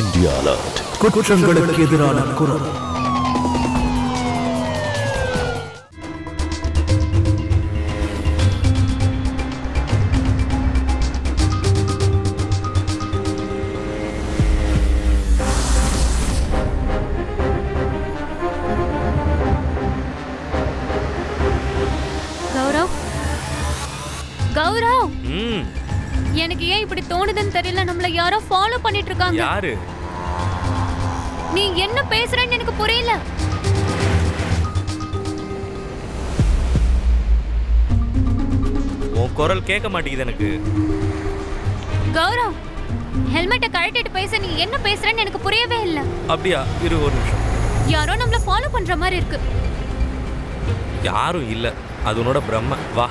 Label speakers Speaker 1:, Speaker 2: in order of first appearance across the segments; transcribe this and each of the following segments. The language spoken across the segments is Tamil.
Speaker 1: India alert. குற்றங்களுக்கு எதிரான குரல்.
Speaker 2: கௌரவ், எனக்கு ஏன் இப்படி தோணுதுன்னு தெரியல. நம்மள யாரோ ஃபாலோ பண்ணிட்டு இருக்காங்க.
Speaker 3: யாரு?
Speaker 2: நீ என்ன பேசுறன்னு எனக்கு புரியல.
Speaker 3: உன் குரல் கேட்க மாட்டேங்குது எனக்கு.
Speaker 2: கௌரவ், ஹெல்மெட்டை கழட்டிட்டு பேச. நீ என்ன பேசுறன்னு எனக்கு புரியவே இல்ல.
Speaker 3: அப்படியா? இரு ஒரு நிமிஷம்.
Speaker 2: யாரோ நம்மள ஃபாலோ பண்ற மாதிரி இருக்கு.
Speaker 3: யாரும் இல்ல, அது உன்னோட பிரம்ம. வா.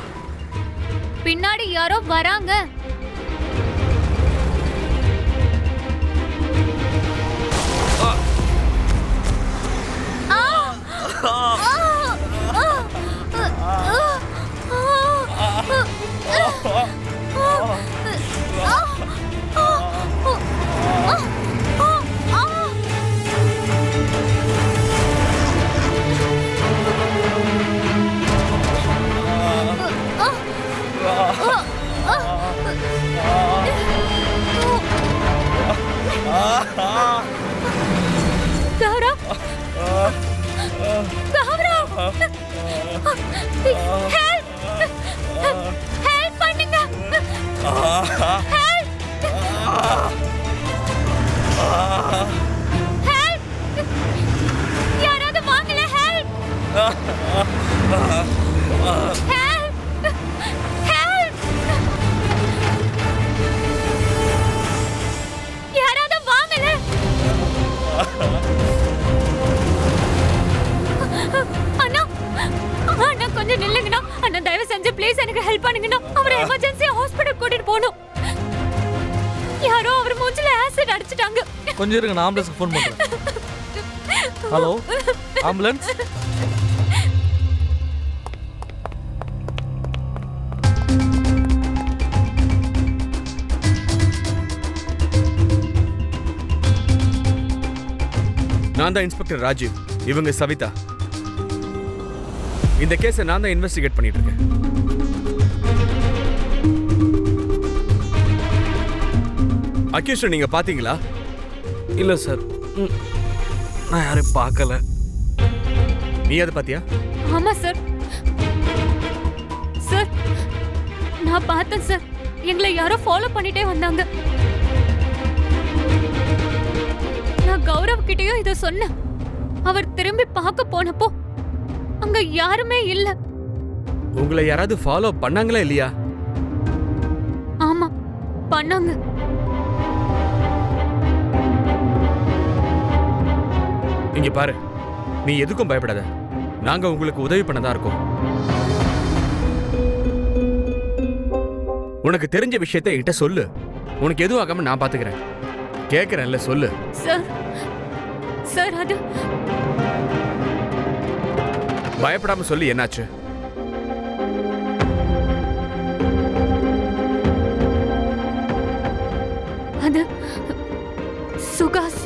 Speaker 2: பின்னாடி யாரோ வராங்க. கௌரவ், கௌரவ், ஹெல்ப், ஹெல்ப் பண்ணுங்க. ஹெல்ப், ஹெல்ப், யாராவது வாங்கல. ஹெல்ப், ஹெல்ப், ஹெல்ப், யாராவது வாங்கல. அண்ணா, அண்ணா கொஞ்சம் நில்லுங்கண்ணா. அண்ணா தயவு செஞ்சு ப்ளீஸ் எனக்கு ஹெல்ப் பண்ணுங்கண்ணா. அவரை எமர்ஜென்சி ஹாஸ்பிடல் கூட்டிட்டு போகணும். யாரோ அவர் மூஞ்சில ஆசிட் அடிச்சிட்டாங்க.
Speaker 4: கொஞ்சம் இருங்க, நான் ஆம்புலன்ஸ்க்கு ஃபோன் பண்றேன். Hello ambulance.
Speaker 5: நான் தான் இன்ஸ்பெக்டர் ராஜீவ். இவங்க சவிதா. இந்த கேஸை நான் தான் இன்வெஸ்டிகேட் பண்ணிட்டு இருக்கேன். அக்யூஸ்ட் நீங்க பாத்தீங்களா?
Speaker 3: இல்ல சார், நான் யாரையும் பார்க்கல.
Speaker 5: நீ அதை பாத்தியா?
Speaker 2: ஆமா சார். சார், நான் பார்த்தேன் சார். எங்களை யாரோ ஃபாலோ பண்ணிட்டே வந்தாங்க. நான் கௌரவ் கிட்டயும் இத சொன்னேன். அவர் திரும்பி பார்க்க போனப்போ அங்க யாருமே இல்ல.
Speaker 5: உங்களை யாராவது ஃபாலோ பண்ணாங்களா இல்லையா?
Speaker 2: ஆமா, பண்ணாங்க.
Speaker 5: இங்க பாரு, நீ எதுக்கும் பயப்படாத. நாங்க உங்களுக்கு உதவி பண்ணதா இருக்கோம். உனக்கு தெரிஞ்ச விஷயத்தை என்கிட்ட சொல்லு. உனக்கு எதுவும் ஆகாம நான் பாத்துக்கிறேன். கேக்குறேன்ல, சொல்லு.
Speaker 2: சார், சார் அது
Speaker 5: பயப்படாம சொல்லு, என்னாச்சு?
Speaker 2: அது சுகாஸ்.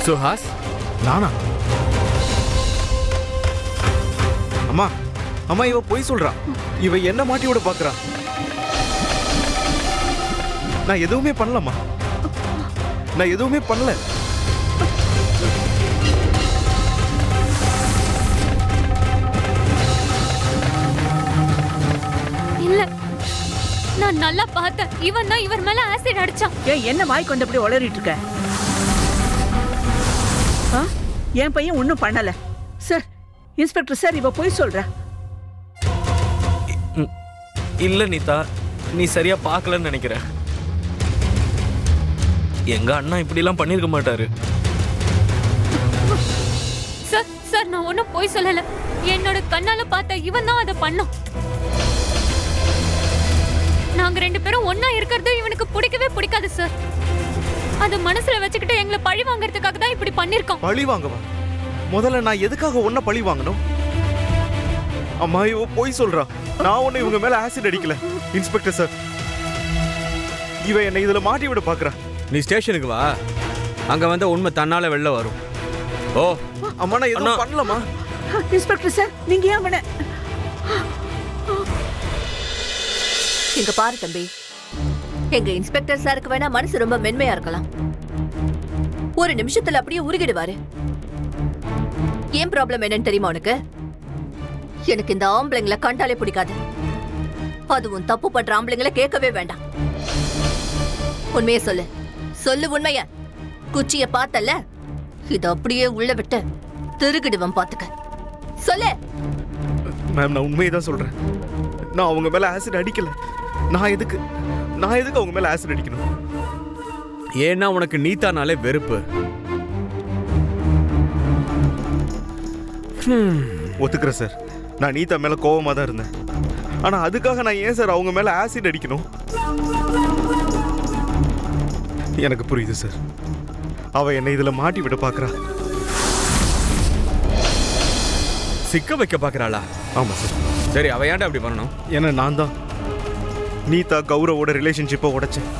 Speaker 5: சுஹாஸ்?
Speaker 6: நானா? அம்மா, அம்மா, இவ பொய் சொல்றா. இவ என்ன மாட்டி விட பாக்குறா. நான் எதுவுமே பண்ணலம்மா. நான் எதுவுமே பண்ணல.
Speaker 2: இல்ல, நான் நல்லா பார்த்தேன். இவன் தான் இவர் மேல ஆசிட் அடிச்சான்.
Speaker 7: ஏன் என்ன வாய் கொண்டு அப்படி உளறிட்டு இருக்க? என் பையன் ஒன்னும் பண்ணல சார். இன்ஸ்பெக்டர் சார், இவ போய் சொல்ற.
Speaker 3: இல்ல நீதா, நீ சரியா பார்க்கலன்னு நினைக்கிறேன். எங்க அண்ணா இப்படி எல்லாம் பண்ணிருக்க மாட்டாரு.
Speaker 2: சார், சார், நான் ஒன்னும் போய் சொல்லல. என்னோட கண்ணால பார்த்த இவன் தான் அதை பண்ணான். நாங்க ரெண்டு பேரும் ஒன்னா இருக்கிறது இவனுக்கு பிடிக்கவே பிடிக்காது சார். அது மனசுல வச்சுக்கிட்டு எங்களை பழி வாங்குறதுக்காக தான் இப்படி பண்ணிருக்கான்.
Speaker 6: பழி வாங்கவா? முதல்ல நான் எதுக்காக உன்னை பழி வாங்கணும்? அம்மா இவ போய் சொல்றா. நான் ஒண்ணு இவங்க மேல ஆசிட் அடிக்கல இன்ஸ்பெக்டர் சார். இவ என்னை இதுல மாட்டி விட பாக்குறா.
Speaker 5: நீ ஸ்டேஷனுக்கு வா, அங்க வந்த உண்மை தன்னால வெளில வரும். ஓ
Speaker 6: அம்மா நான் எதுவும் பண்ணலமா.
Speaker 7: இன்ஸ்பெக்டர் சார் நீங்க ஏன் அவனை?
Speaker 8: இங்க பாரு தம்பி, எங்க இன்ஸ்பெக்டர் சாருக்கு வேணா மனசு ரொம்ப மென்மையா இருக்கலாம், ஒரு நிமிஷத்துல அப்படியே உருகிடுவாரு. ஏன் ப்ராப்ளம் என்னன்னு தெரியுமா உனக்கு? எனக்கு இந்த ஆம்பளைங்களை கண்டாலே பிடிக்காது, அதுவும் தப்பு பண்ற ஆம்பளைங்களை கேட்கவே வேண்டாம். உண்மைய சொல்லு, சொல்லு உண்மைய. குச்சிய பார்த்தல, இது அப்படியே உள்ள விட்டு திருகிடுவன் பாத்துக்க. சொல்லு.
Speaker 6: மேம் நான் உண்மையை தான் சொல்றேன். நான் அவங்க மேல ஆசிட் அடிக்கல. நான் எதுக்கு அவங்க மேல ஆசிட் அடிக்கணும்?
Speaker 5: ஏன்னா உனக்கு நீத்தானாலே வெறுப்பு.
Speaker 6: ஒத்துக்கிறேன் சார், நான் நீதா மேல கோவமா தான் இருந்தேன். ஆனா அதுக்காக நான் ஏன் சார் அவங்க மேல ஆசிட் அடிக்கணும்? எனக்கு புரியுது சார். அவ என்னை இதுல மாட்டி விட பாக்குறா.
Speaker 5: சிக்க வைக்க பாக்குறாளா?
Speaker 6: ஆமா சார்.
Speaker 5: சரி, அவ ஏன்டா அப்படி பண்ணணும்?
Speaker 6: ஏன்னா நான் தான் நீதா கௌரவோட ரிலேஷன்ஷிப்பை உடைச்சேன்.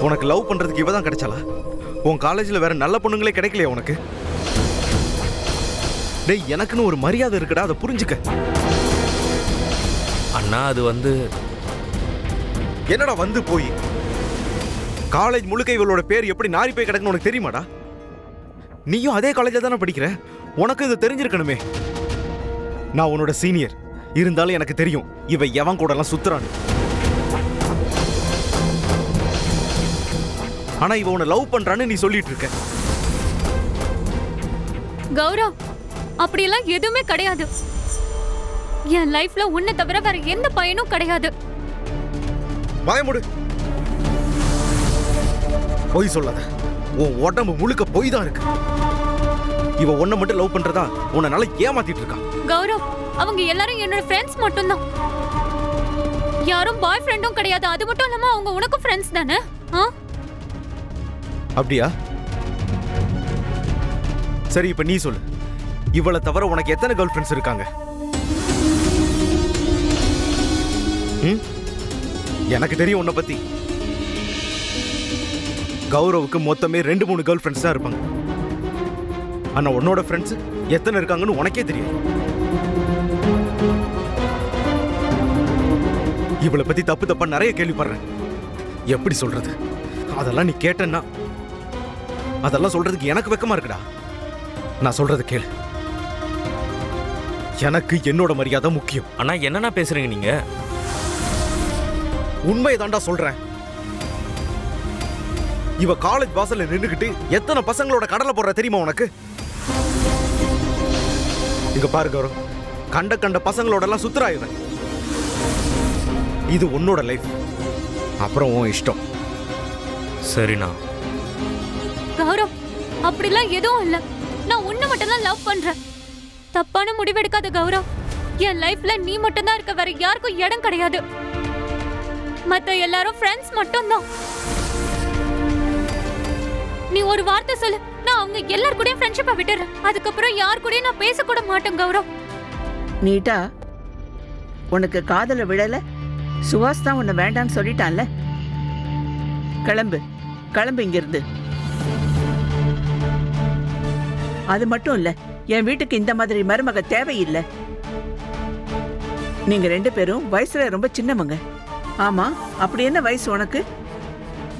Speaker 6: உனக்கு லவ் பண்றதுக்கு இவ தான் கிடைச்சாளா? உன் காலேஜ்ல வேற நல்ல பொண்ணுங்களே கிடைக்கலையா உனக்கு? டேய், எனக்குன்னு ஒரு மரியாதை இருக்குடா, அதை புரிஞ்சுக்க.
Speaker 3: அண்ணா அது வந்து
Speaker 6: என்னடா வந்து போய் காலேஜ் முழுக்க இவளோட பேர் எப்படி நாரி போய் கிடக்குன்னு உனக்கு தெரியுமாடா? நீயும் அதே காலேஜில் தானே படிக்கிற, உனக்கு இது தெரிஞ்சிருக்கணுமே. நான் உன்னோட சீனியர் இருந்தாலும் எனக்கு தெரியும் இவ எவன் கூட எல்லாம் சுத்துறான்னு. ஆனா இவ உன்னை லவ் பண்றான்னு நீ சொல்லிட்டு இருக்க.
Speaker 2: கௌரவ், அப்படியெல்லாம் எதுவுமே கிடையாது. என் லைஃப்ல உன்னை தவிர வேற எந்த பையனும் கிடையாது.
Speaker 6: பயமுடு, பொய் சொல்லாத. உன் உடம்பு முழுக்க பொய் தான் இருக்கு. இவ உன்னை மட்டும் லவ் பண்றதா உன்னை நல்லா ஏமாத்திட்டு இருக்கா.
Speaker 2: கௌரவ், அவங்க எல்லாரும் என்னோட ஃப்ரெண்ட்ஸ் மட்டும்தான், யாரும் பாய் ஃப்ரெண்டும் கிடையாது. அது மட்டும் இல்லாம அவங்க உனக்கும் ஃப்ரெண்ட்ஸ் தானே?
Speaker 6: அப்படியா? சரி, இப்ப நீ சொல்லு, இவளை தவிர உனக்கு எத்தனை கேர்ள் ஃப்ரெண்ட்ஸ் இருக்காங்க? எனக்கு தெரியும் உன்னை பத்தி. கௌரவுக்கு மொத்தமே 2-3 கேர்ள் ஃப்ரெண்ட்ஸ் தான் இருப்பாங்க. ஆனா உன்னோட ஃப்ரெண்ட்ஸ் எத்தனை இருக்காங்கன்னு உனக்கே தெரியும். இவளை பத்தி தப்பு தப்பா நிறைய கேள்விப்படுறேன். எப்படி சொல்றது? அதெல்லாம் நீ கேட்டன்னா அதெல்லாம் சொல்றதுக்கு எனக்கு வெக்கமா இருக்குடா. நான் சொல்றது கேளு. எனக்கு என்னோட மரியாதை முக்கியம்.
Speaker 3: அண்ணா என்னண்ணா பேசுறீங்க நீங்க?
Speaker 6: உண்மையை தாண்டா சொல்றேன். இவ காலேஜ் வாசல்ல நின்னுக்கிட்டு எத்தனை பசங்களோட கடலை போடுற தெரியுமா உனக்கு? இங்க பாரு கௌரவ், கண்ட பசங்களோட எல்லாம் சுத்துறா இவன். இது உன்னோட லைஃப், அப்புறம் உன் இஷ்டம்.
Speaker 3: சரிண்ணா.
Speaker 2: கௌரவ், அப்படிலாம் எதுவும் இல்ல. நான் உன்னை மட்டும் தான் லவ் பண்றேன். தப்பான முடிவெடுக்காத கௌரவ். என் லைஃப்ல நீ மட்டும் தான் இருக்க, வேற யாருக்கும் இடம் கிடையாது. மத்த எல்லாரும் ஃப்ரெண்ட்ஸ் மட்டும் தான். நீ ஒரு வார்த்தை சொல்லு, நான் அவங்க எல்லார் கூடயும் ஃப்ரெண்ட்ஷிப்பை விட்டுறேன். அதுக்கப்புறம் யார் கூடயும் நான் பேசக்கூட மாட்டேன் கௌரவ்.
Speaker 7: நீட்டா உனக்கு காதல விழல, சுவாஸ் தான் உன்னை வேண்டான்னு சொல்லிட்டான்ல. கிளம்பு கிளம்பு இங்கிருந்து. அது மட்டும் இல்ல, என் வீட்டுக்கு இந்த மாதிரி மருமக தேவையில்லை. நீங்க 2 பேரும் வயசுல ரொம்ப சின்னவங்க. ஆமா, அப்படி என்ன வயசு உனக்கு?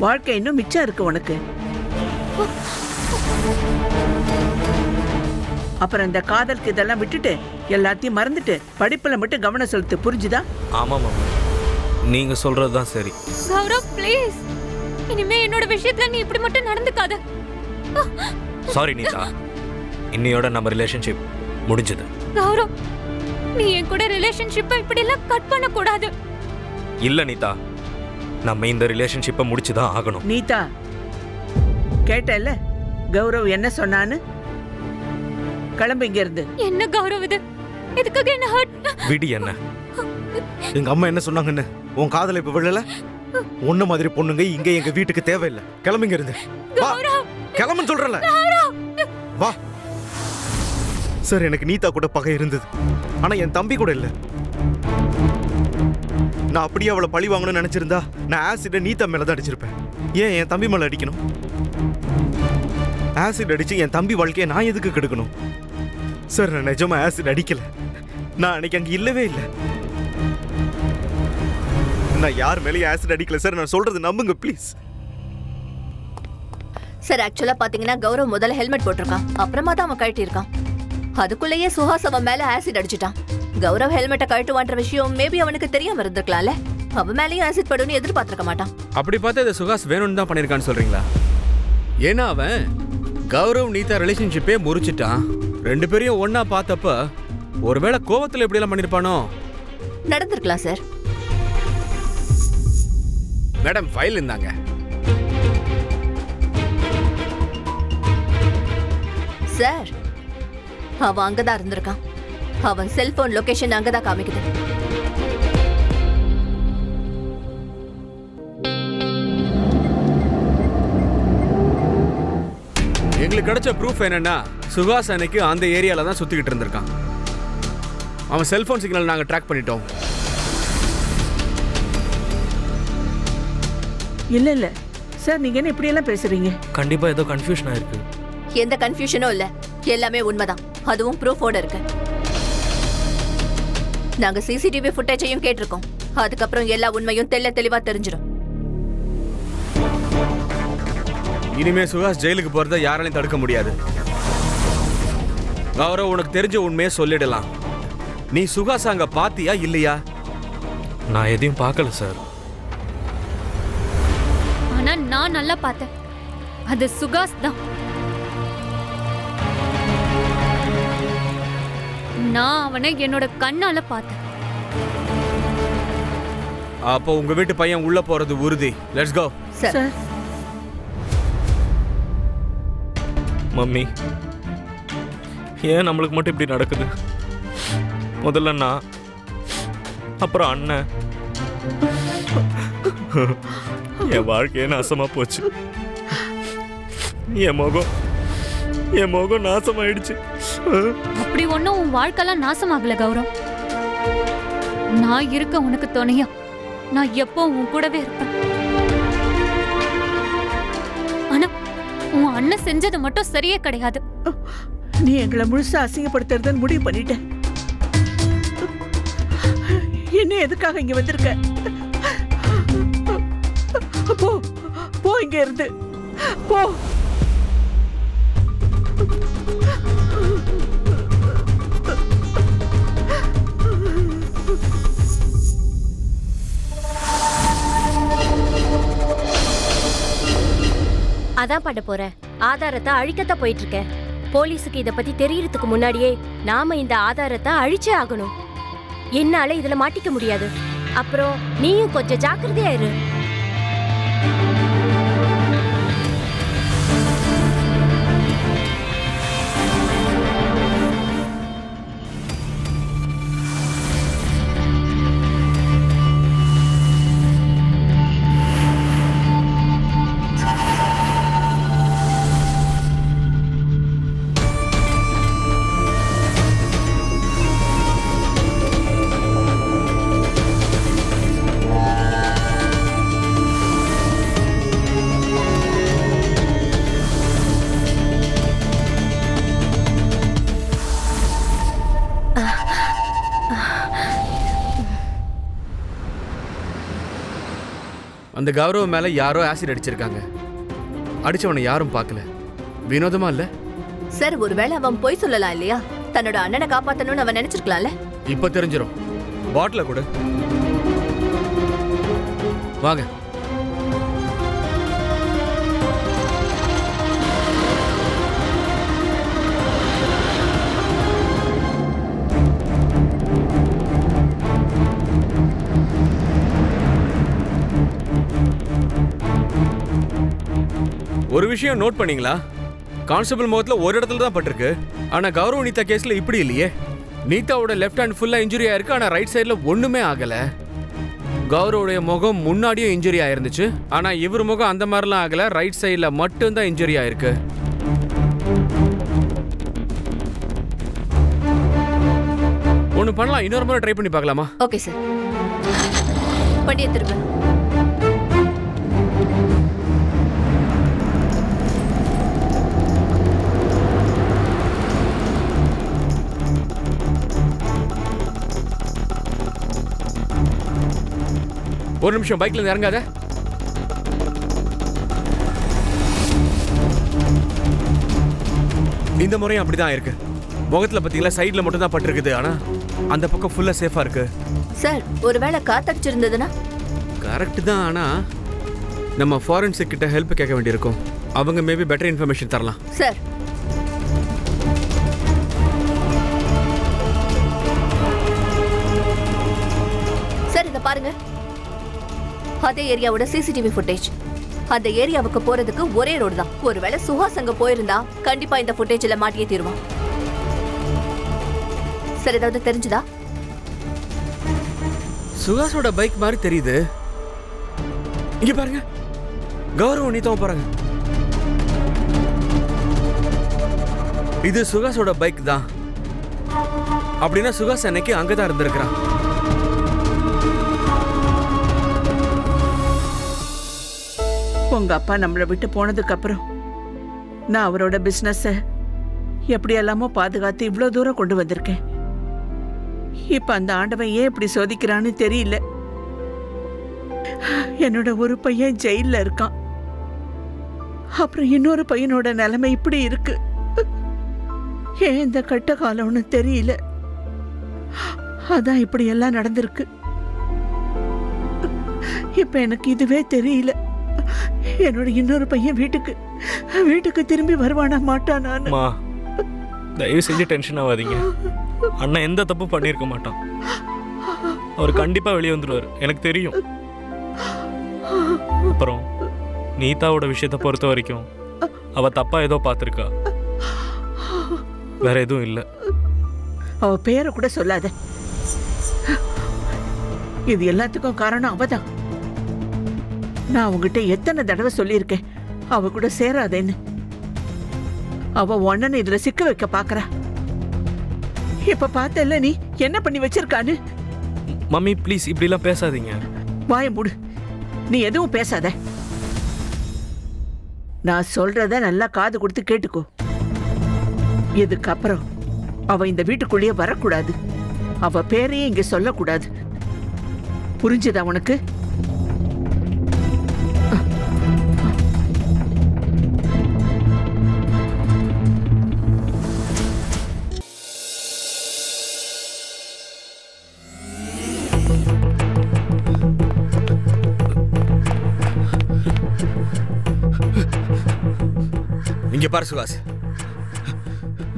Speaker 7: வாழ்க்கை இன்னும் மிச்சம் இருக்கு உனக்கு. அப்புறம் இந்த காதலுக்கு இதெல்லாம் விட்டுட்டு எல்லாத்தையும் மறந்துட்டு படிப்புல மட்டும் கவனம் செலுத்து, புரிஞ்சுதா?
Speaker 3: ஆமா மாமா, நீங்க சொல்றதுதான் சரி.
Speaker 2: கௌரவ் ப்ளீஸ், இனிமே என்னோட விஷயத்துல நீ இப்படி மட்டும் நடந்துக்காத.
Speaker 3: சாரி நீதா, இன்னையோட நம்ம ரிலேஷன்ஷிப் முடிஞ்சது.
Speaker 2: கௌரவ், நீ என் கூட ரிலேஷன்ஷிப்பை இப்படி எல்லாம் கட் பண்ண கூடாது.
Speaker 3: இல்ல நீதா, நம்ம இந்த ரிலேஷன்ஷிப்பை முடிச்சுதான் ஆகணும்.
Speaker 7: நீதா, கேட்டல்ல கௌரவ் என்ன சொன்னான்னு? கிளம்பு இங்க இருந்து.
Speaker 2: என்ன கௌரவ் இது? இதுக்காக என்ன ஹர்ட்?
Speaker 3: விடி என்ன?
Speaker 6: எங்க அம்மா என்ன சொன்னாங்கன்னு உன் காதல இப்ப விழல? ஒண்ணு மாதிரி பொண்ணுங்க இங்க எங்க வீட்டுக்கு தேவையில்லை. கிளம்புங்க இருந்து. வா, கிளம்புன்னு சொல்றல. வா. சார், எனக்கு நீதா கூட பகை இருந்தது, ஆனா என் தம்பி கூட இல்ல. நான் அப்படியே அவளை பழி வாங்கணும்னு நினைச்சிருந்தா நான் ஆசிட நீதா மேலதான் அடிச்சிருப்பேன். ஏன் என் தம்பி மேல அடிக்கணும்? ஆசிட் அடிச்சு என் தம்பி வாழ்க்கையை நான் எதுக்கு கெடுக்கணும்? சார், நான் நிஜமா ஆசிட் அடிக்கல. நான் அன்னைக்கு அங்க இல்லவே இல்லை. நான் யார் மேலேயும் ஆசிட் அடிக்கல சார். நான் சொல்றது நம்புங்க ப்ளீஸ்.
Speaker 8: சார், ஆக்சுவலா பாத்தீங்கன்னா கௌரவ் முதல்ல ஹெல்மெட் போட்டிருக்கான், அப்புறமா தான் அவன் கழட்டி இருக்கான். அதுக்குள்ளேயே சுஹாஸ் அவன் மேல ஆசிட் அடிச்சிட்டான். கௌரவ் ஹெல்மெட்டை கழட்டுவான்ற விஷயம் மேபி அவனுக்கு தெரியாம இருந்திருக்கலாம்ல. அவன் மேலேயும் ஆசிட் படுன்னு எதிர்பார்த்திருக்க மாட்டான்.
Speaker 5: அப்படி பார்த்தா இதை சுஹாஸ் வேணும்னு தான் பண்ணியிருக்கான்னு சொல்றீங்களா? ஏன்னா அவன் கௌரவ் நீதா ரிலேஷன்ஷிப்பே முறிச்சிட்டான். ரெண்டு பேரையும் ஒன்னா பார்த்தப்ப ஒருவேளை கோவத்துல எப்படி எல்லாம் பண்ணிருப்பானோ?
Speaker 8: நடந்திருக்கலாம் சார்.
Speaker 5: மேடம், ஃபைல் இருந்தாங்க.
Speaker 8: சார், அவன் அங்கதான் இருந்திருக்கான். அவன் செல்போன் லொகேஷன் அங்கதான் காமிக்குது.
Speaker 5: எங்களுக்கு கிடைச்ச ப்ரூஃப் என்னன்னா சுஹாஸ் அன்னைக்கு அந்த ஏரியால தான் சுத்திக்கிட்டு இருந்திருக்கான். அவன் செல்போன் சிக்னல் நாங்க ட்ராக் பண்ணிட்டோம்.
Speaker 7: இல்ல இல்ல சார், நீங்க என்ன இப்படி எல்லாம் பேசுறீங்க?
Speaker 4: கண்டிப்பா ஏதோ கன்ஃபியூஷன் ஆயிருக்கு.
Speaker 8: எந்த கன்ஃபியூஷனும் இல்ல, எல்லாமே உண்மைதான். அதுவும் ப்ரூஃபோட இருக்கு. நாங்க சிசிடிவி ஃபுட்டேஜையும் கேட்டிருக்கோம். அதுக்கப்புறம் எல்லா உண்மையும் தெளிவா தெரிஞ்சிடும்.
Speaker 5: இனிமே சுஹாஸ் ஜெயிலுக்கு போறத யாராலையும் தடுக்க முடியாது. கௌரவ், உனக்கு தெரிஞ்ச உண்மையை சொல்லிடலாம். நீ சுஹாஸ் அங்க பாத்தியா இல்லையா?
Speaker 4: நான் எதையும் பார்க்கல சார்.
Speaker 2: ஆனா நான் நல்லா பார்த்தேன். அது சுகாஸ் தான். நான் அவனை என்னோட கண்ணால பார்த்தேன்.
Speaker 5: அப்போ உங்க வீட்டு பையன் உள்ள போறது உறுதி. Let's go.
Speaker 8: சார்,
Speaker 3: மம்மி, ஏன் நம்மளுக்கு மட்டும் இப்படி நடக்குது? முதல்ல நான், அப்புறம் அண்ணன். என் வாழ்க்கையே நாசமா போச்சு. என் முகம் நாசமாயிடுச்சு.
Speaker 2: அப்படி ஒன்னும் உன் வாழ்க்கைலாம் நாசமாகல கௌரவ். நான் இருக்க உனக்கு துணையா. நான் எப்போ உன் கூடவே இருப்பேன். ஆனா உன் அண்ணன் செஞ்சது மட்டும் சரியே கிடையாது.
Speaker 7: நீ எங்களை முழுசா அசிங்கப்படுத்துறதுன்னு முடிவு பண்ணிட்ட. என்ன எதுக்காக இங்க வந்திருக்க? போ போ, இங்க இருந்து போ.
Speaker 9: அதான் பண்ண போறேன். ஆதாரத்தை அழிக்கத்தான் போயிட்டு இருக்கேன். போலீஸுக்கு இத பத்தி தெரியறதுக்கு முன்னாடியே நாம இந்த ஆதாரத்தை அழிச்சே ஆகணும். என்னால இதுல மாட்டிக்க முடியாது. அப்புறம் நீயும் கொஞ்சம் ஜாக்கிரதையா இரு.
Speaker 5: அந்த கௌரவ மேல யாரோ ஆசிட் அடிச்சிருக்காங்க. அடிச்சவனை யாரும் பார்க்கல. வினோதமா இல்ல
Speaker 8: சார்? ஒருவேளை அவன் போய் சொல்லலாம் இல்லையா? தன்னோட அண்ணனை காப்பாத்தணும்னு அவன் நினைச்சிருக்கலாம்ல.
Speaker 5: இப்ப தெரிஞ்சிரும். பாட்டில கூட வாங்க. ஒரு விஷயம் நோட் பண்ணீங்களா? கான்ஸ்டபிள் முகத்துல ஒரு இடத்துல தான் பட்டிருக்கு. ஆனா கௌரவ் நீதா கேஸ்ல இப்படி இல்லையே. நீதாவோட லெஃப்ட் ஹேண்ட் ஃபுல்லா இன்ஜுரி ஆயிருக்கு. ஆனா ரைட் சைடுல ஒண்ணுமே ஆகல. கௌரவுடைய முகம் முன்னாடியே இன்ஜுரி ஆயிருந்துச்சு. ஆனா இவர் முகம் அந்த மாதிரிலாம் ஆகல. ரைட் சைடுல மட்டும்தான் இன்ஜுரி ஆயிருக்கு. ஒண்ணு பண்ணலாம், இன்னொரு முறை ட்ரை பண்ணி பார்க்கலாமா?
Speaker 8: ஓகே சார், பண்ணியே திரும்ப.
Speaker 5: ஒரு நிமிஷம், பைக்ல இருந்து இறங்காத. இந்த முறையும் அப்படிதான் இருக்கு. முகத்துல பாத்தீங்களா சைடுல மட்டும் தான் பட்டிருக்குது. ஆனா அந்த பக்கம் ஃபுல்லா சேஃபா இருக்கு.
Speaker 8: சார், ஒருவேளை காத்தடிச்சிருந்ததுன்னா?
Speaker 5: கரெக்ட் தான். ஆனா நம்ம ஃபாரன்சிக் கிட்ட ஹெல்ப் கேட்க வேண்டியிருக்கும். அவங்க மேபி பெட்டர் இன்ஃபர்மேஷன் தரலாம்.
Speaker 8: சார், சார் இத பாருங்க. அதே ஏரியாவோட சிசிடிவி ஃபுட்டேஜ். அந்த ஏரியாவுக்கு போறதுக்கு ஒரே ரோடு தான். ஒருவேளை சுஹாஸ் அங்க போயிருந்தா கண்டிப்பா இந்த ஃபுட்டேஜ்ல மாட்டியே தீருவான். சார், ஏதாவது தெரிஞ்சுதா?
Speaker 5: சுஹாஸோட பைக் மாதிரி தெரியுது. இங்க பாருங்க, கௌரவம் நீத்தாவும் போறாங்க. இது சுஹாஸோட பைக் தான். அப்படின்னா சுஹாஸ் அன்னைக்கு அங்கதான் இருந்திருக்கிறான்.
Speaker 7: உங்க அப்பா நம்மளை விட்டு போனதுக்கு அப்புறம் நான் அவரோட பிசினஸ எப்படி எல்லாமோ பாதுகாத்து இவ்வளவு தூரம் கொண்டு வந்திருக்கேன். இப்ப அந்த ஆண்டவன் ஏன் இப்படி சோதிக்கிறான்னு தெரியல. என்னோட ஒரு பையன் ஜெயில இருக்கான். அப்புறம் இன்னொரு பையனோட நிலைமை இப்படி இருக்கு. ஏன் இந்த கட்ட காலம்னு தெரியல. அதான் இப்படி எல்லாம் நடந்திருக்கு. இப்ப எனக்கு இதுவே தெரியல. என்னோட இன்னொரு பையன் வீட்டுக்கு திரும்பி வருவானா மாட்டானான்னு.
Speaker 3: தயவு செஞ்சு டென்ஷன் ஆகாதீங்க. அண்ணன் எந்த தப்பு பண்ணியிருக்க மாட்டான். அவர் கண்டிப்பா வெளியே வந்துடுவார், எனக்கு தெரியும். அப்புறம் நீதாவோட விஷயத்தை பொறுத்த வரைக்கும் அவ தப்பா ஏதோ பார்த்துருக்கா, வேற எதுவும் இல்லை.
Speaker 7: அவ பேரை கூட சொல்லாத. இது எல்லாத்துக்கும் காரணம் அவதான். நான் அவங்கிட்ட எத்தனை தடவை சொல்லியிருக்கேன் அவ கூட சேராதேன்னு. அவ ஒன்னனை இதுல சிக்க வைக்க பாக்குறா. இப்ப பார்த்தல நீ என்ன பண்ணி வச்சிருக்கான்னு.
Speaker 3: மம்மி ப்ளீஸ் இப்படிலாம் பேசாதீங்க.
Speaker 7: வாய மூடு, நீ எதுவும் பேசாத. நான் சொல்றத நல்லா காது கொடுத்து கேட்டுக்கோ. இதுக்கப்புறம் அவ இந்த வீட்டுக்குள்ளேயே வரக்கூடாது. அவ பேரையே இங்க சொல்லக்கூடாது. புரிஞ்சுதா உனக்கு?
Speaker 5: இங்க பாரு சுஹாஸ்,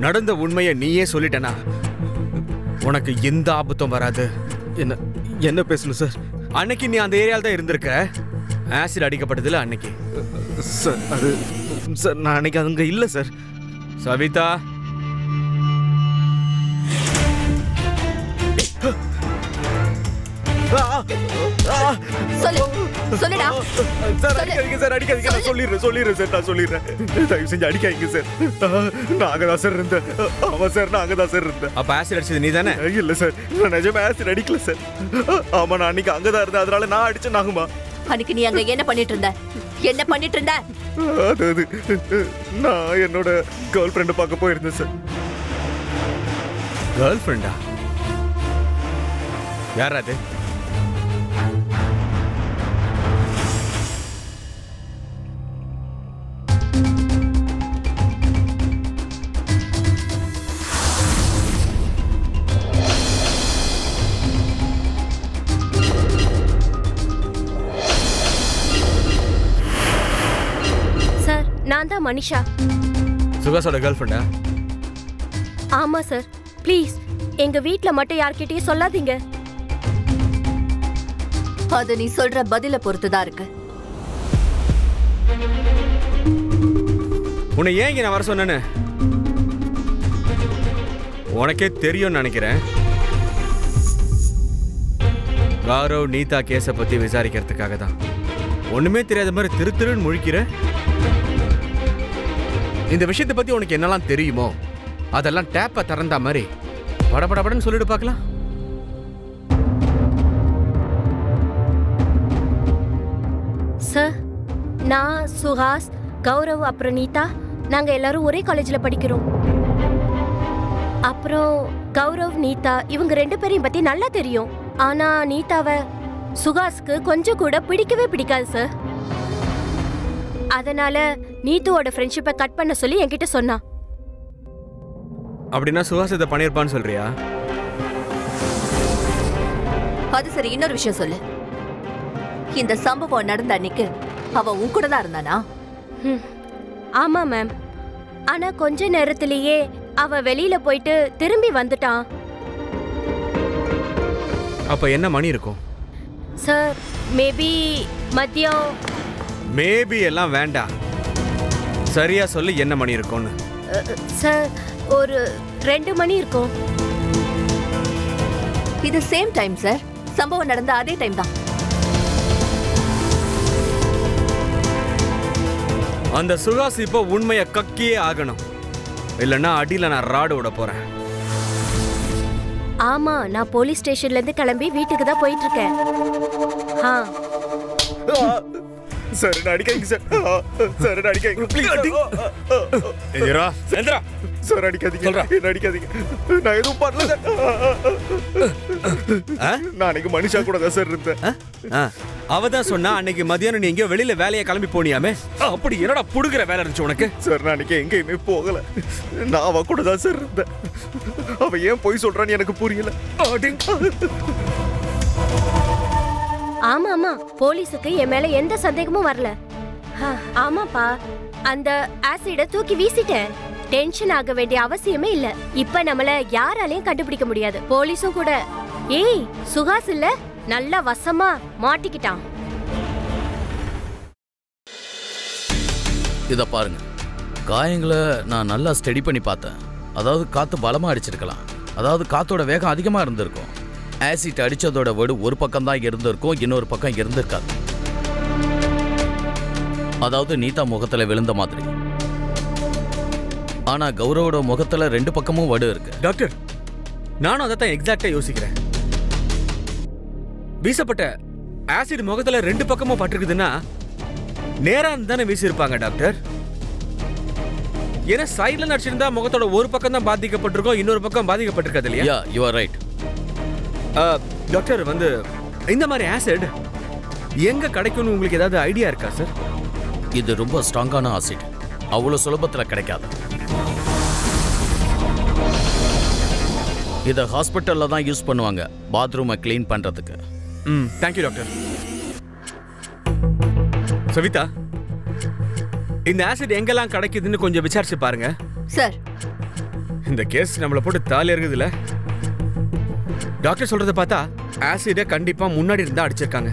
Speaker 5: நடந்த உண்மையை நீயே சொல்லிட்டனா உனக்கு எந்த ஆபத்தும் வராது.
Speaker 6: என்ன பேசணும் சார்?
Speaker 5: அன்னைக்கு நீ அந்த ஏரியால தான் இருந்திருக்க. ஆசிட் அடிக்கப்பட்டதுல அன்னைக்கு.
Speaker 6: சார் அது சார் நான் அன்னைக்கு அங்க இல்ல சார்.
Speaker 5: சவிதா,
Speaker 8: சொல்லுடா.
Speaker 6: சார் அடிக்காதீங்க சார், அடிக்காதீங்க. நான் சொல்லிடுறேன் சார், நான் சொல்லிடுறேன். தயவு செஞ்சு அடிக்காதீங்க சார். நான் அங்கதான் சார் இருந்தேன். ஆமா சார், நான் அங்கதான் சார் இருந்தேன்.
Speaker 5: அப்ப ஆசிட் அடிச்சது நீ தானே?
Speaker 6: இல்ல சார், நான் நிஜமா ஆசிட் அடிக்கல சார். ஆமா, நான் அன்னைக்கு அங்கதான் இருந்தேன். அதனால நான் அடிச்சேன். நாகுமா,
Speaker 8: அன்னைக்கு நீ அங்க என்ன பண்ணிட்டு இருந்த?
Speaker 6: அது நான் என்னோட கேர்ள் ஃப்ரெண்ட் பார்க்க போயிருந்தேன் சார்.
Speaker 5: கேர்ள் ஃப்ரெண்டா? யார் அது?
Speaker 9: சார், நான் தான் மனிஷா.
Speaker 5: சுகாஸோட கேர்ள் ஃப்ரெண்டா?
Speaker 9: ஆமா சார். ப்ளீஸ் எங்க வீட்ல மட்டும் யார்கிட்டயும் சொல்லாதீங்க.
Speaker 8: அது நீ சொல்ற பதில பொறுத்துதான் இருக்கு.
Speaker 5: உன்னை ஏன் இங்க நான் வர சொன்னேன்னு உனக்கே தெரியும்னு நினைக்கிறேன். கௌரவ் நீதா கேஸை பத்தி விசாரிக்கிறதுக்காக தான். ஒண்ணுமே தெரியாத மாதிரி திருன்னு முழிக்கிற. இந்த விஷயத்தை பத்தி உனக்கு என்னெல்லாம் தெரியுமோ அதெல்லாம் டேப்பை திறந்தா மாதிரி படபடபடன்னு சொல்லிட்டு பார்க்கலாம்.
Speaker 9: சார், நான் சுஹாஸ், கௌரவ் அப்புறம் நீதா நாங்க எல்லாரும் ஒரே காலேஜ்ல படிக்கிறோம். அப்புறம் கௌரவ் நீதா இவங்க 2 பேரையும் பத்தி நல்லா தெரியும். ஆனா நீதாவை சுஹாஸ்க்கு கொஞ்சம் கூட பிடிக்கவே பிடிக்காது சார். அதனால நீத்துவோட ஃப்ரெண்ட்ஷிப்பை கட் பண்ண சொல்லி என்கிட்ட சொன்னா.
Speaker 5: அப்படின்னா சுஹாஸ் இதை பண்ணியிருப்பான்னு சொல்றியா?
Speaker 8: அது சரி, இன்னொரு விஷயம் சொல்லு. இந்த சம்பவம் நடந்த அன்னைக்கு அவ உன் கூட தான் இருந்தானா?
Speaker 9: ஆமா மேம். ஆனா கொஞ்ச நேரத்திலேயே அவ வெளியில போயிட்டு திரும்பி வந்துட்டான்.
Speaker 5: அப்ப என்ன மணி இருக்கும்
Speaker 9: சார்? மேபி மதியம்.
Speaker 5: மேபி எல்லாம் வேண்டாம், சரியா சொல்லு என்ன மணி இருக்கும்னு.
Speaker 9: சார், ஒரு 2 மணி இருக்கும்.
Speaker 8: இது சேம் டைம் சார். சம்பவம் நடந்த அதே டைம் தான்.
Speaker 5: அந்த சுஹாஸ் இப்போ உண்மையை கக்கியே ஆகணும், இல்லைன்னா அடியில நான் ராடு விட போறேன்.
Speaker 9: ஆமா, நான் போலீஸ் ஸ்டேஷன்ல இருந்து கிளம்பி வீட்டுக்கு தான் போயிட்டு இருக்கேன்.
Speaker 6: சார் அடிக்காதீங்க சார். சார் அடிக்காதீங்க ப்ளீஸ்.
Speaker 5: Enthira Enthira.
Speaker 6: சார் அடிக்காதீங்க, என்ன அடிக்காதீங்க. நான் எதுவும் பண்ணல சார். நான் அன்னைக்கு மனுஷா கூட தான் சார் இருந்தேன்.
Speaker 5: அவதான் சொன்னா அன்னைக்கு மதியானம் நீ எங்கேயோ வெளியில வேலையை கிளம்பி போனியாமே. அப்படி என்னடா புடுகிற வேலை இருந்துச்சு உனக்கு?
Speaker 6: சார் நான் அன்னைக்கு எங்கேயுமே போகல, நான் அவ கூட தான் சார் இருந்தேன். அவ ஏன் போய் சொல்றான்னு எனக்கு புரியல.
Speaker 9: ஆமா ஆமா, போலீஸுக்கு என் மேல எந்த சந்தேகமும் வரல. ஆமாப்பா, அந்த ஆசிட தூக்கி வீசிட்டேன். டென்ஷன் ஆக வேண்டிய அவசியமே இல்ல. இப்ப நம்மள யாராலையும் கண்டுபிடிக்க முடியாது, போலீஸும் கூட. ஏய், சுஹாஸ் இல்ல, நல்லா வசமா மாட்டிக்கிட்டான்.
Speaker 1: இத பாருங்க, காயங்களை நான் நல்லா ஸ்டடி பண்ணி பார்த்தேன். அதாவது காத்து பலமா அடிச்சிருக்கலாம், அதாவது காத்தோட வேகம் அதிகமா இருந்திருக்கும். ஆசிட் அடிச்சதோட வடு ஒரு பக்கம் தான் இருந்திருக்கும், இன்னொரு பக்கம் இருந்திருக்காது. அதாவது நீதா முகத்துல விழுந்த மாதிரி. ஆனா கௌரவோட முகத்துல 2 பக்கமும் வடு இருக்கு.
Speaker 5: டாக்டர், நானும் அதைத்தான் எக்ஸாக்டா யோசிக்கிறேன். வீசப்பட்ட ஆசிட் முகத்துல 2 பக்கமும் பட்டிருக்குதுன்னா நேரா தானே வீசியிருப்பாங்க டாக்டர். ஏன்னா சைட்ல நடிச்சிருந்தா முகத்தோட ஒரு பக்கம் தான் பாதிக்கப்பட்டிருக்கும், இன்னொரு பக்கம் பாதிக்கப்பட்டிருக்காது இல்லையா?
Speaker 1: யா, யூ ஆர் ரைட்.
Speaker 5: டாக்டர், வந்து இந்த மாதிரி ஆசிட் எங்க கிடைக்கும்னு உங்களுக்கு ஏதாவது ஐடியா இருக்கா சார்?
Speaker 1: இது ரொம்ப ஸ்ட்ராங்கான ஆசிட், அவ்வளவு சுலபத்துல கிடைக்காது. இதை ஹாஸ்பிட்டல்ல தான் யூஸ் பண்ணுவாங்க, பாத்ரூமை கிளீன் பண்றதுக்கு.
Speaker 5: Thank you doctor. சவிதா, இந்த ஆசிட் எங்கெல்லாம் கிடைக்குதுன்னு கொஞ்சம் விசாரிச்சு பாருங்க
Speaker 8: சார்.
Speaker 5: இந்த கேஸ் நம்மள போட்டு தாலி இருக்குதுல்ல. டாக்டர் சொல்றத பார்த்தா ஆசிட கண்டிப்பா முன்னாடி இருந்தா அடிச்சிருக்காங்க.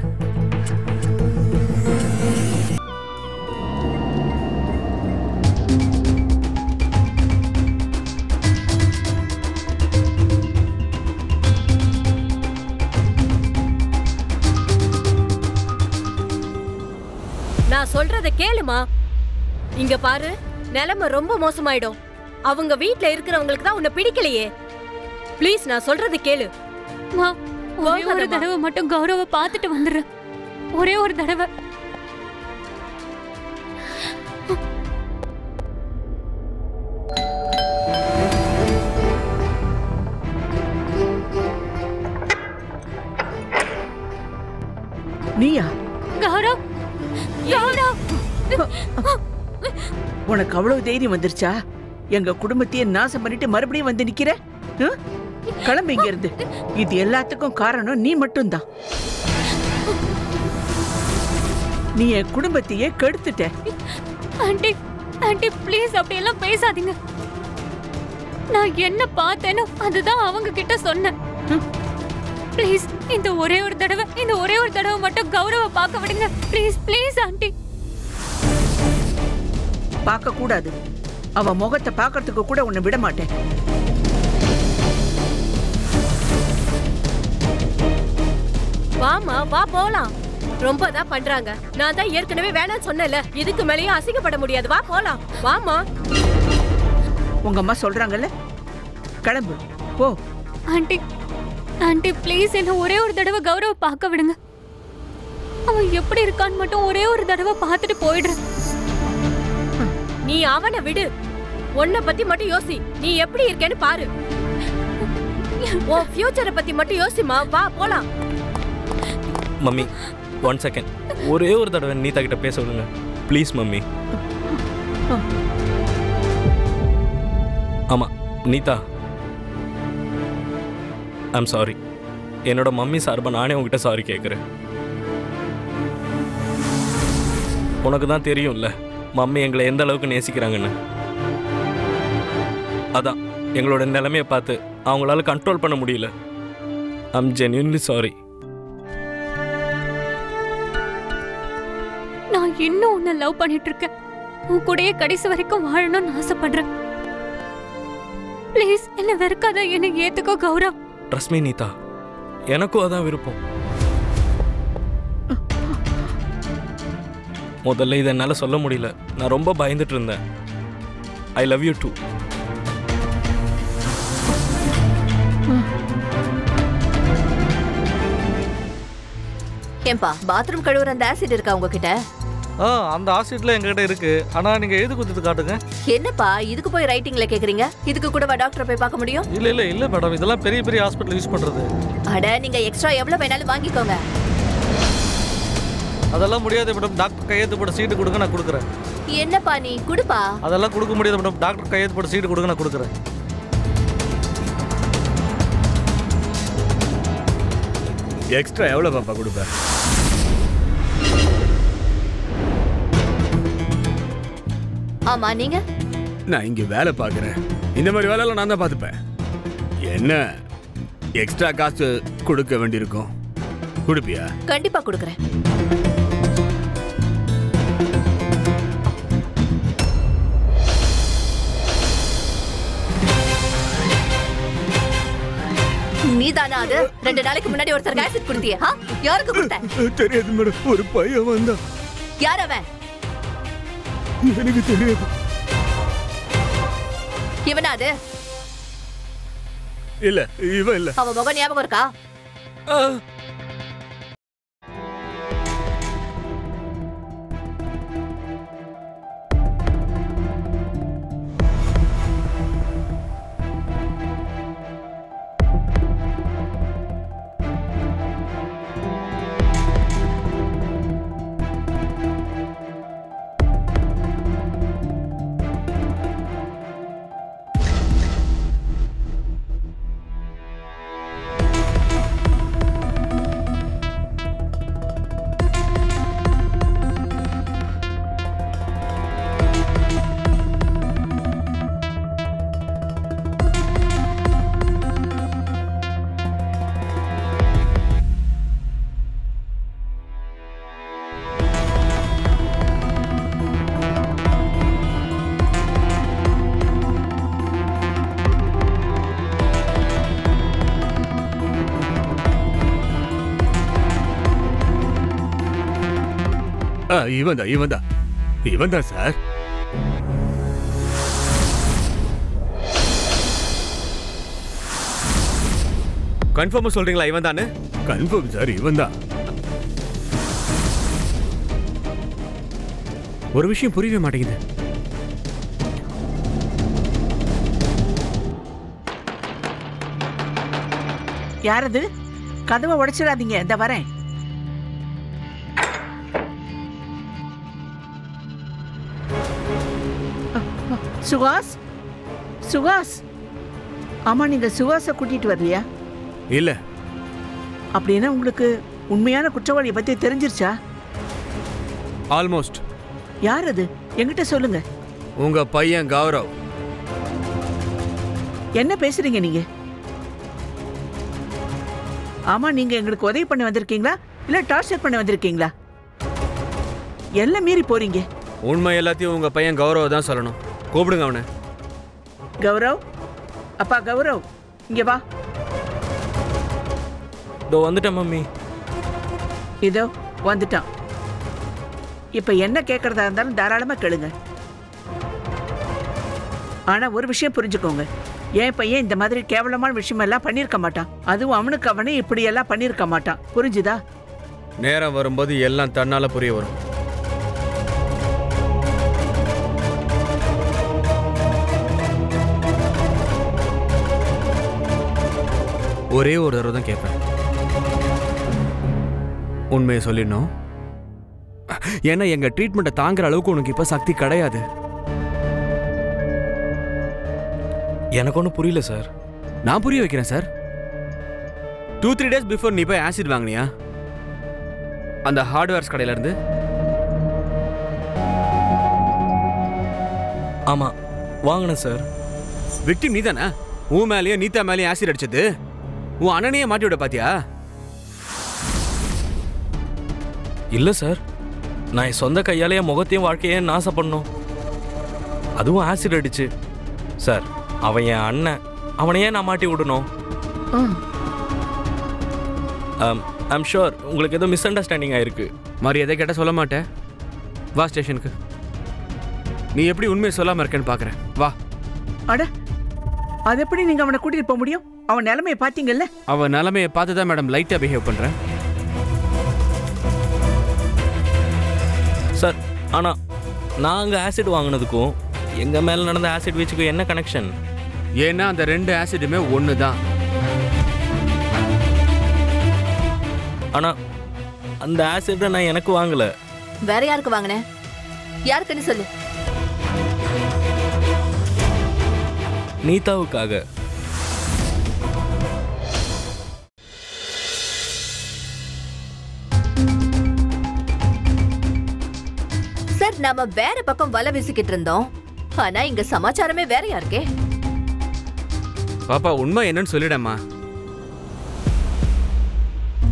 Speaker 9: நான் சொல்றத கேளுமா. இங்க பாரு, நிலைமை ரொம்ப மோசமாயிடும். அவங்க வீட்ல இருக்கிறவங்களுக்கு தான் உன்னை பிடிக்கலையே. ப்ளீஸ், நான் சொல்றது கேளு.
Speaker 2: ஒரே ஒரு தடவை மட்டும் கௌரவ பார்த்துட்டு வந்துடுறேன், ஒரே ஒரு தடவை.
Speaker 7: நீயா?
Speaker 2: கௌரவ், கௌரவ்,
Speaker 7: உனக்கு அவ்வளவு தைரியம் வந்துருச்சா? எங்க குடும்பத்தையே நாசம் பண்ணிட்டு மறுபடியும் வந்து நிக்கிற? கிளம்பி இங்க இருந்து. இது எல்லாத்துக்கும் காரணம் நீ மட்டும்தான். நீ என் குடும்பத்தையே கெடுத்துட்ட.
Speaker 2: ஆண்டி, ஆண்டி ப்ளீஸ் அப்படியெல்லாம் பேசாதீங்க. நான் என்ன பார்த்தேனோ அதுதான் அவங்க கிட்ட சொன்னேன். ப்ளீஸ், இந்த ஒரே ஒரு தடவை மட்டும் கௌரவ பார்க்க விடுங்க. Please please aunty.
Speaker 7: பார்க்க கூடாது. அவ முகத்தை பார்க்கறதுக்கு கூட உன்னை விட மாட்டேன்.
Speaker 9: வாமா வா போலாம். ரொம்ப தான் பண்றாங்க. நான் தான் ஏற்கனவே வேணாம்னு சொன்னேன்ல. இதுக்கு மேலேயும் அசிங்கப்பட முடியாது. வா போலாம். வாமா.
Speaker 7: உங்க அம்மா சொல்றாங்கல்ல, கிளம்பு போ.
Speaker 2: ஆண்டி ஆண்டி ப்ளீஸ் என்ன ஒரே ஒரு தடவை கௌரவ பார்க்க விடுங்க. அவன் எப்படி இருக்கான்னு மட்டும் ஒரே ஒரு தடவை பார்த்துட்டு போயிடுறேன்.
Speaker 9: நீ அவனை விடு. உன்னை பத்தி மட்டும் யோசி. நீ எப்படி இருக்கேன்னு பாரு. உன் ஃபியூச்சரை பத்தி மட்டும் யோசிமா. வா போலாம்.
Speaker 3: Mummy 1 second. ஒரே ஒரு தடவை நீதா கிட்ட பேச விடுங்க ப்ளீஸ் மம்மி. ஆமா நீதா, ஐம் சாரி. என்னோட மம்மி சார்பா நானே உங்ககிட்ட சாரி கேட்குறேன். உனக்கு தான் தெரியும்ல மம்மி எங்களை எந்த அளவுக்கு நேசிக்கிறாங்கன்னு. அதான் எங்களோட நிலைமையை பார்த்து அவங்களால கண்ட்ரோல் பண்ண முடியல. I'm genuinely sorry.
Speaker 2: நான் இன்னும் உன்னை லவ் பண்ணிட்டு இருக்கேன். உன் கூடயே கடைசி வரைக்கும் வாழணும்னு ஆசைப்படுறேன். ப்ளீஸ் என்ன வெறுக்காத, என்னை ஏத்துக்கோ கௌரவ்.
Speaker 3: ட்ரஸ்ட் மீ நீதா, எனக்கும் அதான் விருப்பம். முதல்ல இதை என்னால் சொல்ல முடியல. நான் ரொம்ப பயந்துட்டு இருந்தேன். I love you too.
Speaker 8: ஏன்பா பாத்ரூம் கழுவுற அந்த ஆசிட் இருக்கா உங்ககிட்ட?
Speaker 4: அந்த ஆசிட்ல எங்ககிட்ட இருக்கு. ஆனா நீங்க எது குத்துட்டு காட்டுங்க.
Speaker 8: என்னப்பா இதுக்கு போய் ரைட்டிங்ல கேக்குறீங்க? இதுக்கு கூடவா டாக்டர் போய் பார்க்க முடியும்?
Speaker 4: இல்ல மேடம், இதெல்லாம் பெரிய பெரிய ஹாஸ்பிடல் யூஸ் பண்றது.
Speaker 8: அட நீங்க எக்ஸ்ட்ரா எவ்வளவு வேணாலும் வாங்கிக்கோங்க.
Speaker 4: அதெல்லாம் முடியாது மேடம். டாக்டர் கையெழுத்து போட சீட்டு கொடுங்க, நான் கொடுக்குறேன்.
Speaker 8: என்னப்பா நீ குடுப்பா.
Speaker 4: அதெல்லாம் கொடுக்க முடியாது மேடம். டாக்டர் கையெழுத்து போட சீட்டு கொடுங்க, நான் கொடுக்குறேன்.
Speaker 5: எக்ஸ்ட்ரா எவ்வளவு பாப்பா கொடுப்ப?
Speaker 8: ஆமா நீங்க?
Speaker 5: நான் இங்க வேலை பார்க்குறேன். இந்த மாதிரி வேலையெல்லாம் நான் தான் பார்த்துப்பேன். என்ன எக்ஸ்ட்ரா காசு கொடுக்க வேண்டியிருக்கும், கொடுப்பியா?
Speaker 8: கண்டிப்பா கொடுக்குறேன். நீதானா அது? 2 நாளைக்கு முன்னாடி ஒருத்தர் ஆசிட் கொடுத்தியே, யாருக்கு கொடுத்த?
Speaker 5: தெரியாது மேடம், ஒரு பையன் வந்தா.
Speaker 8: யார் அவன்?
Speaker 5: எனக்கு தெரியாது.
Speaker 8: இவனா அது?
Speaker 5: இல்ல இவன் இல்ல.
Speaker 8: அவன் முகம் ஞாபகம் இருக்கா?
Speaker 5: இவன் தான் சார்.
Speaker 6: கன்ஃபார்மா சொல்றீங்களா இவன் தானே?
Speaker 5: கன்ஃபார்ம் சார், இவன் தான். ஒரு விஷயம் புரியவே மாட்டேங்குது.
Speaker 7: யாரது? கதவை உடைச்சிடாதீங்க, இந்த வரேன். சுகாஸ், சுகாஸ். ஆமா, நீங்க சுகாஸை கூட்டிட்டு வரலையா?
Speaker 5: இல்ல.
Speaker 7: அப்படின்னா உங்களுக்கு உண்மையான குற்றவாளியை பத்தி தெரிஞ்சிருச்சா?
Speaker 5: ஆல்மோஸ்ட்.
Speaker 7: யார் அது? என்கிட்ட சொல்லுங்க.
Speaker 5: உங்க பையன் கௌரவ்.
Speaker 7: என்ன பேசுறீங்க நீங்க? ஆமா, நீங்க எங்களுக்கு உதவி பண்ண வந்திருக்கீங்களா இல்ல டார்ச்சர் பண்ண வந்திருக்கீங்களா? எல்லாம் மீறி போறீங்க.
Speaker 5: உண்மை எல்லாத்தையும் உங்க பையன் கௌரவ் தான் சொல்லணும். கூப்பிடுங்க அவனை.
Speaker 7: கௌரவ், அப்பா கௌரவ், இங்க வா.
Speaker 3: இதோ வந்துட்டேன் மம்மி.
Speaker 7: இதோ வந்துட்டான். இப்ப என்ன கேட்கறதா இருந்தாலும் தாராளமா கேளுங்க. ஆனா ஒரு விஷயம் புரிஞ்சுக்கோங்க, என் பையன் இந்த மாதிரி கேவலமான விஷயம் எல்லாம் பண்ணிருக்க மாட்டான். அதுவும் அவனுக்கு அவனே இப்படி எல்லாம் பண்ணிருக்க மாட்டான். புரிஞ்சுதா?
Speaker 5: நேரம் வரும்போது எல்லாம் தன்னால புரிய வரும். ஒரே ஒரு தடவை தான் கேட்பேன், உண்மையை சொல்லிடணும். ஏன்னா எங்க ட்ரீட்மெண்ட்டை தாங்குற அளவுக்கு உனக்கு இப்ப சக்தி கிடையாது.
Speaker 3: எனக்கு ஒன்றும் புரியல சார்.
Speaker 5: நான் புரிய வைக்கிறேன் சார். 2-3 days பிஃபோர் நீ போய் ஆசிட் வாங்கினியா அந்த ஹார்ட்வேர்ஸ் கடையில இருந்து?
Speaker 3: ஆமா வாங்கினேன் சார்.
Speaker 5: விக்டிம் நீ தானே? உன் மேலேயும் நீதா மேலேயும் ஆசிட் அடிச்சது உன் அண்ணனையே மாட்டி விட பாத்தியா?
Speaker 3: இல்லை சார், நான் என் சொந்த கையால் என் முகத்தையும் வாழ்க்கையும் நாசம் பண்ணோம். அதுவும் ஆசிட் அடிச்சு. சார் அவன் என் அண்ணன், அவனையே நான் மாட்டி விடணும். ஐம் ஷுர் உங்களுக்கு ஏதோ மிஸ் அண்டர்ஸ்டாண்டிங் ஆயிருக்கு.
Speaker 5: மாதிரி எதை கேட்டால் சொல்ல மாட்டேன். வா ஸ்டேஷனுக்கு. நீ எப்படி உண்மையை சொல்லாமல் இருக்கேன்னு பார்க்குறேன். வா.
Speaker 7: அட அது எப்படி நீங்க அவனை கூட்டிட்டு போக முடியும்? அவன் நிலைமையை பார்த்தீங்கல்ல?
Speaker 5: அவன் நிலைமையை பார்த்து தான் மேடம் லைட்டாக பிஹேவ் பண்ணுறேன்.
Speaker 3: சார் ஆனால் நான் அங்கே ஆசிட் வாங்கினதுக்கும் எங்கள் மேலே நடந்த ஆசிட் வீச்சுக்கும் என்ன கனெக்ஷன்?
Speaker 5: ஏன்னா அந்த 2 ஆசிடுமே ஒன்று தான்.
Speaker 3: ஆனால் அந்த ஆசிட்டை நான் எனக்கு வாங்கலை.
Speaker 8: வேற யாருக்கு வாங்கினேன்? யாருக்குன்னு சொல்லு.
Speaker 3: நீதாவுக்காக.
Speaker 8: சார் நாம வேற பக்கம் வலை வீசிக்கிட்டு இருந்தோம். ஆனா இங்க சமாச்சாரமே வேறையா இருக்கே.
Speaker 5: பாப்பா உண்மை என்னன்னு சொல்லிடம்மா.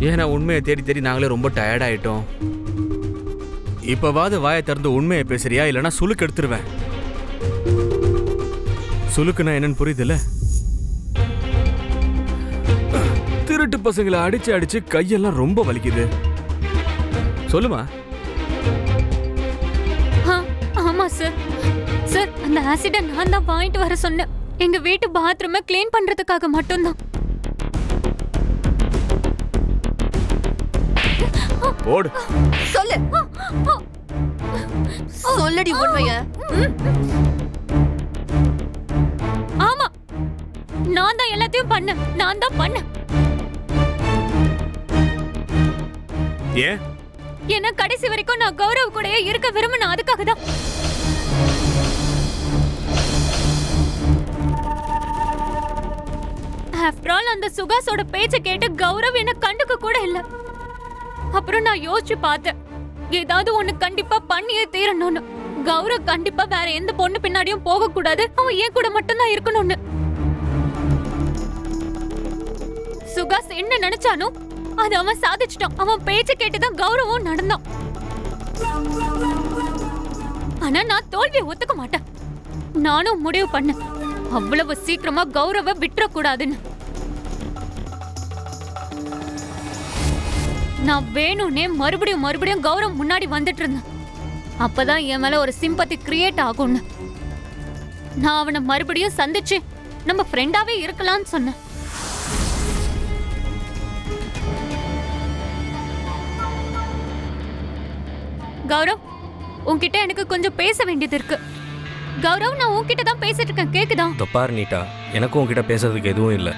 Speaker 5: ஏன்னா உண்மையை தேடி தேடி நாங்களே ரொம்ப டயர்ட் ஆயிட்டோம். இப்பவாது வாயை திறந்து உண்மையை பேசுறியா, இல்லைன்னா சுளுக்கு எடுத்துருவேன். சுளுக்குன்னா என்னன்னு புரியுதுல்ல? திருட்டு பசங்களை அடிச்சு அடிச்சு கையெல்லாம் ரொம்ப வலிக்குது. சொல்லுமா.
Speaker 2: ஆமா சார். சார் அந்த ஆசிட நான் தான் வாங்கிட்டு வர சொன்னேன். எங்க வீட்டு பாத்ரூமை கிளீன் பண்றதுக்காக மட்டும்தான்.
Speaker 5: போடு.
Speaker 8: சொல்லு. சொல்லடி உண்மைய.
Speaker 2: ஆமா நான் தான் எல்லாத்தையும் பண்ணேன். நான் தான் பண்ணேன்.
Speaker 5: ஏன்?
Speaker 2: ஏன்னா கடைசி வரைக்கும் நான் கௌரவ் கூடயே இருக்க விரும்பினேன். அதுக்காக தான். ஆஃப்டர் ஆல் அந்த சுகாஸோட பேச்ச கேட்டு கௌரவ் என்ன கண்டுக்க கூட இல்ல. அப்புறம் நான் யோசிச்சு பார்த்தேன், ஏதாவது ஒண்ணு கண்டிப்பா பண்ணியே தீரணும்னு. கௌரவ் கண்டிப்பா வேற எந்த பொண்ணு பின்னாடியும் போக கூடாது, அவன் ஏன் கூட மட்டும்தான் இருக்கணும்னு. சுகாஸ் என்ன நினைச்சானோ அது அவன் சாதிச்சிட்டான். அவன் பேச்ச கேட்டுதான் கௌரவம் நடந்தான். ஆனா நான் தோல்வியை ஒத்துக்க மாட்டேன். நானும் முடிவு பண்ணேன், அவ்வளவு சீக்கிரமா கௌரவ விட்டுற கூடாதுன்னு. நான் வேணும்னே மறுபடியும் மறுபடியும் கௌரவ் முன்னாடி வந்துட்டு இருந்தேன். அப்பதான் என் மேல ஒரு சிம்பத்தி கிரியேட் ஆகும்னு நான் அவனை மறுபடியும் சந்திச்சு நம்ம ஃப்ரெண்டாவே இருக்கலாம்னு சொன்னேன். கௌரவ் உன்கிட்ட எனக்கு கொஞ்சம் பேச வேண்டியது இருக்கு. கௌரவ் நான் உன்கிட்ட தான் பேசிட்டு இருக்கேன், கேக்குதா?
Speaker 3: தப்பார் நீட்டா, எனக்கும் உன்கிட்ட பேசுறதுக்கு எதுவும் இல்லை.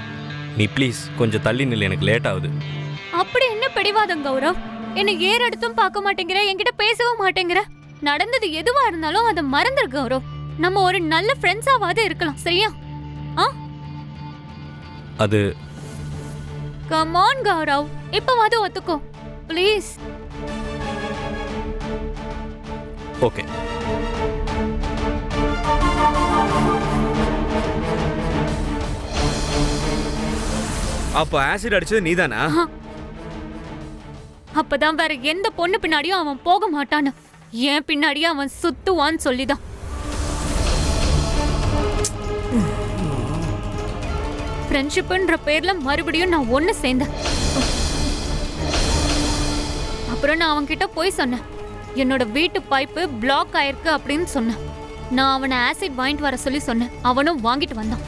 Speaker 3: நீ ப்ளீஸ் கொஞ்சம் தள்ளி நில்லு, எனக்கு லேட் ஆகுது.
Speaker 2: அப்படி என்ன பிடிவாதம் கௌரவ்? என்ன ஏற எடுத்தும் பார்க்க மாட்டேங்கிற, என்கிட்ட பேசவும் மாட்டேங்கிற. நடந்தது எதுவா இருந்தாலும் அதை மறந்துரு கௌரவ். நம்ம ஒரு நல்ல ஃப்ரெண்ட்ஸாவது இருக்கலாம், சரியா?
Speaker 3: அது
Speaker 2: கம் ஆன் கௌரவ், இப்பவாது ஒத்துக்கோ ப்ளீஸ்.
Speaker 3: ஓகே.
Speaker 5: அப்ப ஆசிட் அடிச்சது நீதானா?
Speaker 2: அப்பதான் வேற எந்த பொண்ணு பின்னாடியும் அவன் போக மாட்டான்னு, ஏன் பின்னாடியே அவன் சுத்துவான்னு சொல்லிதான். ஃப்ரெண்ட்ஷிப்ன்ற பேர்ல மறுபடியும் நான் ஒண்ணு சேர்ந்தேன். அப்புறம் நான் அவன்கிட்ட போய் சொன்னேன், என்னோட வீட்டு பைப்பு பிளாக் ஆயிருக்கு அப்படின்னு சொன்னேன். நான் அவனை ஆசிட் வாங்கிட்டு வர சொல்லி சொன்னேன். அவனும் வாங்கிட்டு வந்தான்.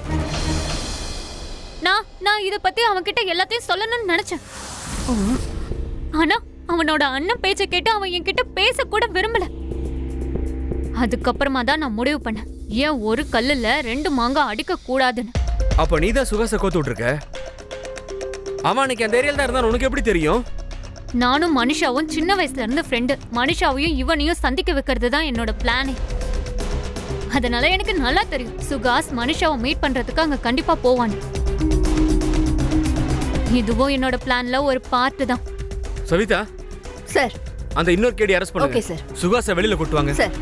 Speaker 2: நான் இத பத்தி அவன்கிட்ட எல்லாத்தையும் சொல்லணும்னு நினைச்சேன். ஆனா அவனோட அண்ணன் பேச்ச கேட்டு அவன் என்கிட்ட பேச கூட விரும்பல. அதுக்கப்புறமா தான் நான் முடிவு பண்ணேன், ஏன் ஒரு கல்லுல 2 மாங்காய் அடிக்க கூடாதுன்னு.
Speaker 5: அப்ப நீதான் சுகாச கோத்து விட்டுருக்க. அவன் அன்னைக்கு அந்த ஏரியால தான் இருந்தா உனக்கு எப்படி தெரியும்?
Speaker 2: நானும் மனுஷாவும் சின்ன வயசுல இருந்து ஃப்ரெண்டு. மனுஷாவையும் இவனையும் சந்திக்க வைக்கிறது தான் என்னோட பிளானே. அதனால எனக்கு நல்லா தெரியும் சுகாஸ் மனுஷாவை மீட் பண்றதுக்கு அங்க கண்டிப்பா போவான்னு. இதுவும் என்னோட பிளான்ல ஒரு பார்ட் தான்.
Speaker 5: சவிதா
Speaker 8: சார்,
Speaker 5: அந்த இன்னொரு கேடி அரெஸ்ட் பண்ணுங்க.
Speaker 8: Okay sir.
Speaker 5: சுகாச வெளியில கூட்டு வாங்க
Speaker 8: சார்.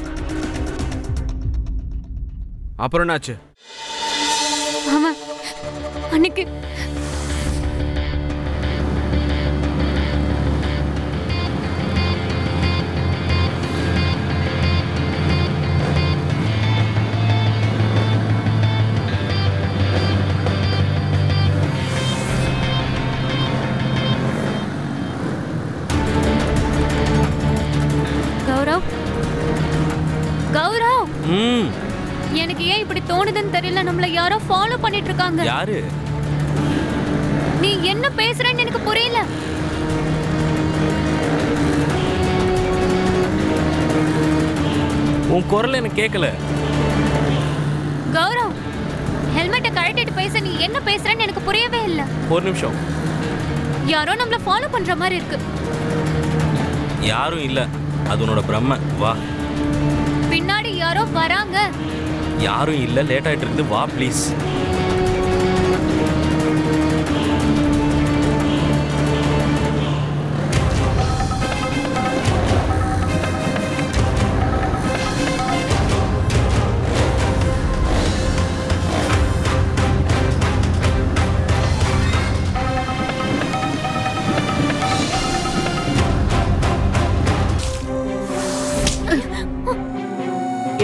Speaker 5: அப்புறம் என்னாச்சு?
Speaker 2: ஆமா, அன்னைக்கு கௌரவ், எனக்கு ஏன் இப்படி தோணுதுன்னு தெரியல. நம்மள யாரோ ஃபாலோ பண்ணிட்டு இருக்காங்க.
Speaker 3: யாரு?
Speaker 2: நீ என்ன பேசுறன்னு எனக்கு புரியல.
Speaker 3: உன் குரல் எனக்கு கேட்கல.
Speaker 2: கௌரவ், ஹெல்மெட்டை கழட்டிட்டு பேச. நீ என்ன பேசுறன்னு எனக்கு புரியவே இல்ல.
Speaker 3: ஒரு நிமிஷம்.
Speaker 2: யாரோ நம்மள ஃபாலோ பண்ற மாதிரி இருக்கு.
Speaker 3: யாரும் இல்ல, அது உன்னோட பிரம்ம. வா.
Speaker 2: பின்னாடி யாரோ வராங்க.
Speaker 3: யாரும் இல்ல, லேட் ஆயிட்டு இருந்து. வா ப்ளீஸ்.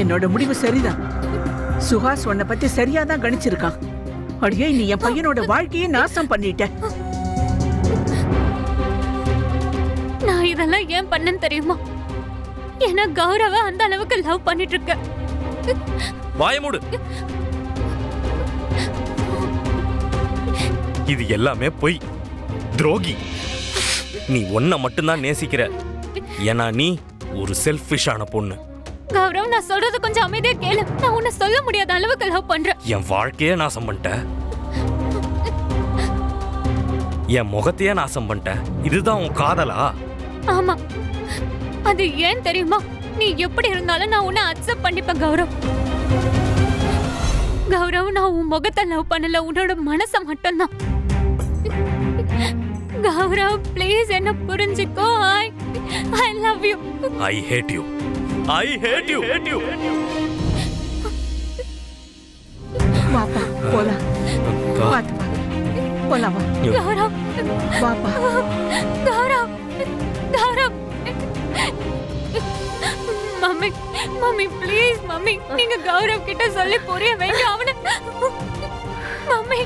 Speaker 7: என்னோட முடிவு சரிதான். சுஹாஸ் உன்னை பத்தி சரியாதான் கணிச்சிருக்கான். அடியே, நீ என் பையனோட வாழ்க்கையை நாசம் பண்ணிட்ட.
Speaker 2: நான் இதெல்லாம் ஏன் பண்ணேன்னு தெரியுமா? ஏன்னா கௌரவ அந்த அளவுக்கு லவ் பண்ணிட்டு இருக்க.
Speaker 3: வாய மூடு. இது எல்லாமே பொய். துரோகி. நீ ஒன்ன மட்டும்தான் நேசிக்கிற. ஏன்னா நீ ஒரு செல்ஃபிஷான பொண்ணு.
Speaker 2: கௌரவ், நான் சொல்றது கொஞ்சம் அமைதியா கேளு. நான் உன்னை சொல்ல முடியாத அளவுக்கு லவ் பண்றேன்.
Speaker 3: என் வாழ்க்கையே நாசம் பண்ணிட்ட. என் முகத்தையே நாசம் பண்ணிட்ட. இதுதான் உன் காதலா?
Speaker 2: ஆமா. அது ஏன் தெரியுமா? நீ எப்படி இருந்தாலும் நான் உன்னை அக்செப்ட் பண்ணிப்பேன் கௌரவ். கௌரவ், நான் உன் முகத்தை லவ் பண்ணல, உன்னோட மனசை மட்டும்தான். கௌரவ், ப்ளீஸ் என்ன புரிஞ்சுக்கோ. I love you.
Speaker 3: I hate you. I hate you.
Speaker 7: வாப்பா போலாம். பாத்து வா. போலாம் வா.
Speaker 2: கௌரவ்,
Speaker 7: வாப்பா.
Speaker 2: Gaurav, Gaurav. Mummy, mummy please mummy, நீங்க கௌரவ் கிட்ட சொல்லி புரிய வைங்க அவனை. மம்மி.